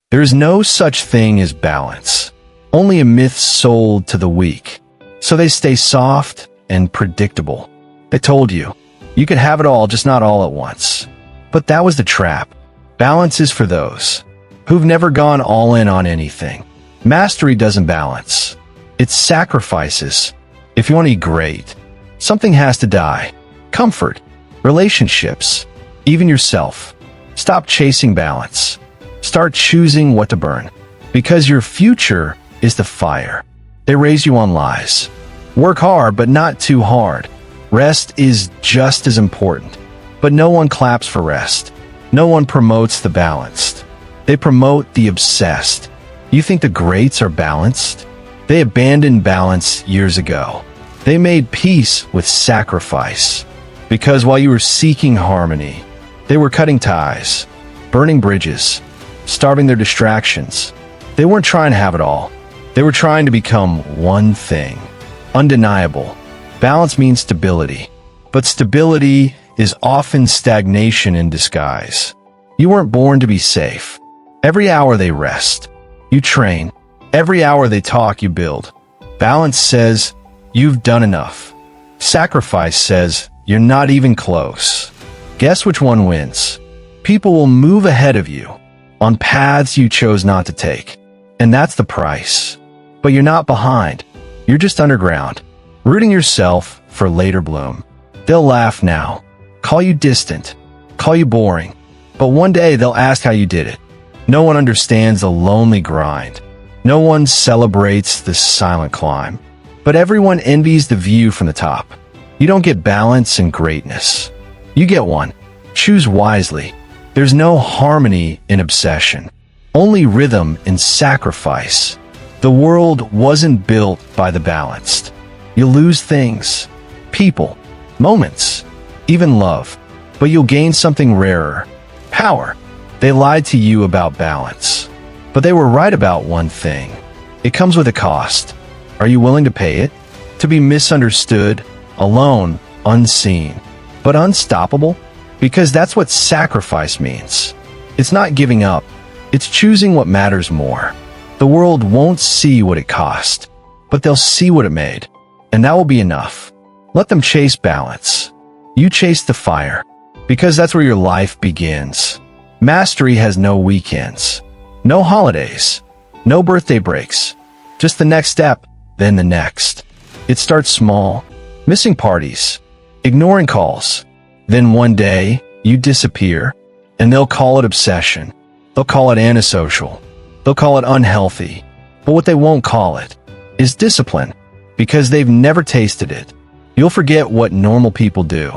There is no such thing as balance. Only a myth sold to the weak. So they stay soft and predictable. They told you, you could have it all, just not all at once. But that was the trap. Balance is for those who've never gone all in on anything. Mastery doesn't balance. It sacrifices. If you want to eat great, something has to die. Comfort, relationships, even yourself. Stop chasing balance. Start choosing what to burn. Because your future is the fire. They raise you on lies. Work hard, but not too hard. Rest is just as important. But no one claps for rest. No one promotes the balanced. They promote the obsessed. You think the greats are balanced? They abandoned balance years ago. They made peace with sacrifice. Because while you were seeking harmony, they were cutting ties, burning bridges, starving their distractions. They weren't trying to have it all. They were trying to become one thing. Undeniable. Balance means stability. But stability is often stagnation in disguise. You weren't born to be safe. Every hour they rest, you train. Every hour they talk, you build. Balance says, you've done enough. Sacrifice says, you're not even close. Guess which one wins? People will move ahead of you on paths you chose not to take. And that's the price. But you're not behind. You're just underground, rooting yourself for later bloom. They'll laugh now, call you distant, call you boring. But one day they'll ask how you did it. No one understands the lonely grind. No one celebrates the silent climb. But everyone envies the view from the top. You don't get balance and greatness. You get one. Choose wisely. There's no harmony in obsession. Only rhythm in sacrifice. The world wasn't built by the balanced. You'll lose things, people, moments, even love. But you'll gain something rarer. Power. They lied to you about balance. But they were right about one thing. It comes with a cost. Are you willing to pay it? To be misunderstood, alone, unseen, but unstoppable? Because that's what sacrifice means. It's not giving up. It's choosing what matters more. The world won't see what it cost, but they'll see what it made. And that will be enough. Let them chase balance. You chase the fire, because that's where your life begins. Mastery has no weekends, no holidays, no birthday breaks. Just the next step, then the next. It starts small, missing parties, ignoring calls. Then one day, you disappear, and they'll call it obsession. They'll call it antisocial. They'll call it unhealthy. But what they won't call it is discipline, because they've never tasted it. You'll forget what normal people do.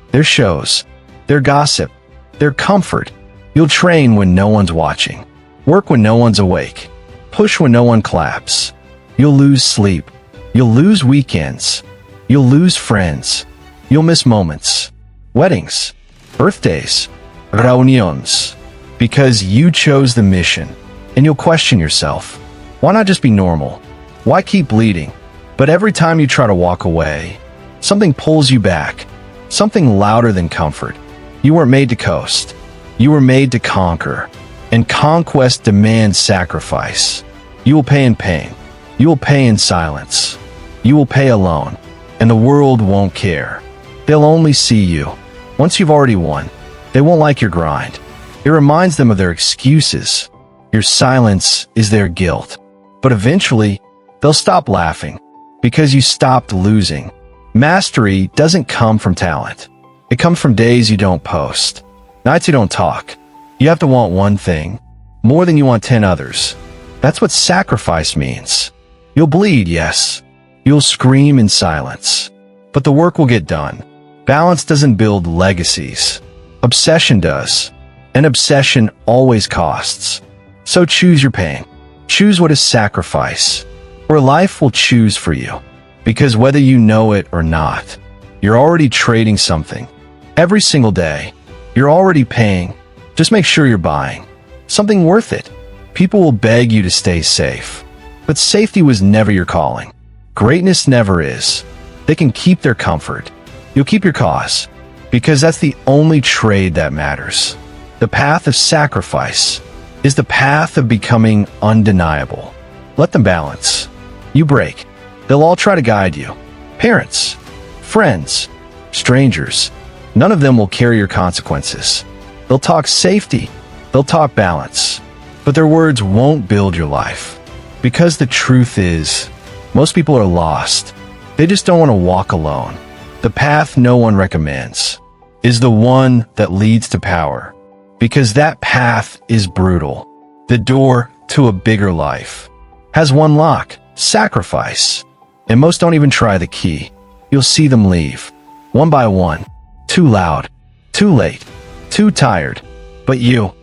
Their shows, their gossip, their comfort. You'll train when no one's watching, work when no one's awake, push when no one claps. You'll lose sleep. You'll lose weekends. You'll lose friends. You'll miss moments, weddings, birthdays, reunions, because you chose the mission. And you'll question yourself. Why not just be normal? Why keep bleeding? But every time you try to walk away, something pulls you back, something louder than comfort. You weren't made to coast. You were made to conquer. And conquest demands sacrifice. You will pay in pain. You will pay in silence. You will pay alone. And the world won't care. They'll only see you. Once you've already won, they won't like your grind. It reminds them of their excuses. Your silence is their guilt. But eventually, they'll stop laughing because you stopped losing. Mastery doesn't come from talent. It comes from days you don't post, nights you don't talk. You have to want one thing more than you want 10 others. That's what sacrifice means. You'll bleed, yes. You'll scream in silence. But the work will get done. Balance doesn't build legacies. Obsession does. And obsession always costs. So choose your pain. Choose what is sacrifice, or life will choose for you. Because whether you know it or not, you're already trading something. Every single day, you're already paying. Just make sure you're buying something worth it. People will beg you to stay safe. But safety was never your calling. Greatness never is. They can keep their comfort. You'll keep your cause, because that's the only trade that matters. The path of sacrifice is the path of becoming undeniable. Let them balance. You break. They'll all try to guide you. Parents, friends, strangers, none of them will carry your consequences. They'll talk safety. They'll talk balance. But their words won't build your life. Because the truth is, most people are lost. They just don't want to walk alone. The path no one recommends is the one that leads to power. Because that path is brutal. The door to a bigger life has one lock: sacrifice. And most don't even try the key. You'll see them leave, one by one. Too loud, too late, too tired. But you'll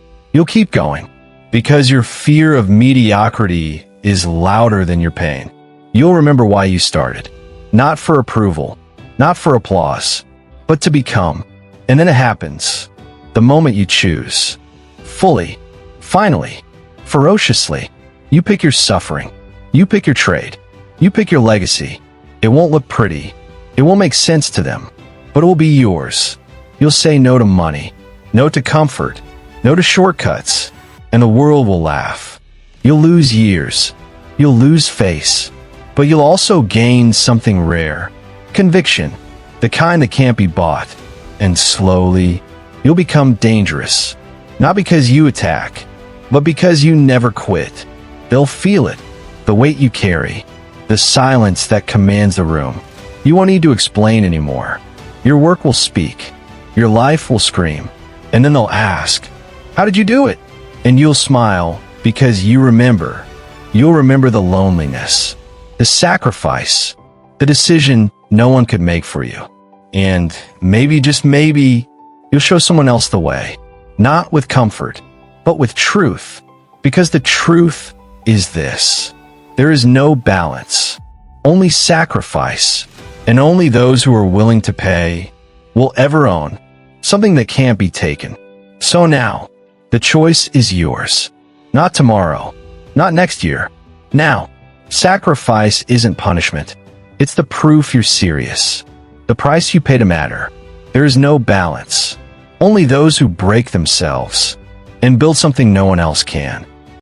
keep going. Because your fear of mediocrity is louder than your pain. You'll remember why you started. Not for approval, not for applause, but to become. And then it happens. The moment you choose. Fully. Finally. Ferociously. You pick your suffering. You pick your trade. You pick your legacy. It won't look pretty. It won't make sense to them. But it will be yours. You'll say no to money. No to comfort. No to shortcuts. And the world will laugh. You'll lose years. You'll lose face. But you'll also gain something rare. Conviction. The kind that can't be bought. And slowly, you'll become dangerous. Not because you attack, but because you never quit. They'll feel it. The weight you carry. The silence that commands the room. You won't need to explain anymore. Your work will speak. Your life will scream. And then they'll ask, "How did you do it?" And you'll smile because you remember. You'll remember the loneliness, the sacrifice, the decision no one could make for you. And maybe, just maybe, you'll show someone else the way. Not with comfort, but with truth. Because the truth is this: there is no balance, only sacrifice, and only those who are willing to pay will ever own something that can't be taken. So now, the choice is yours. Not tomorrow, not next year. Now, sacrifice isn't punishment. It's the proof you're serious. The price you pay to matter. There is no balance. Only those who break themselves and build something no one else can.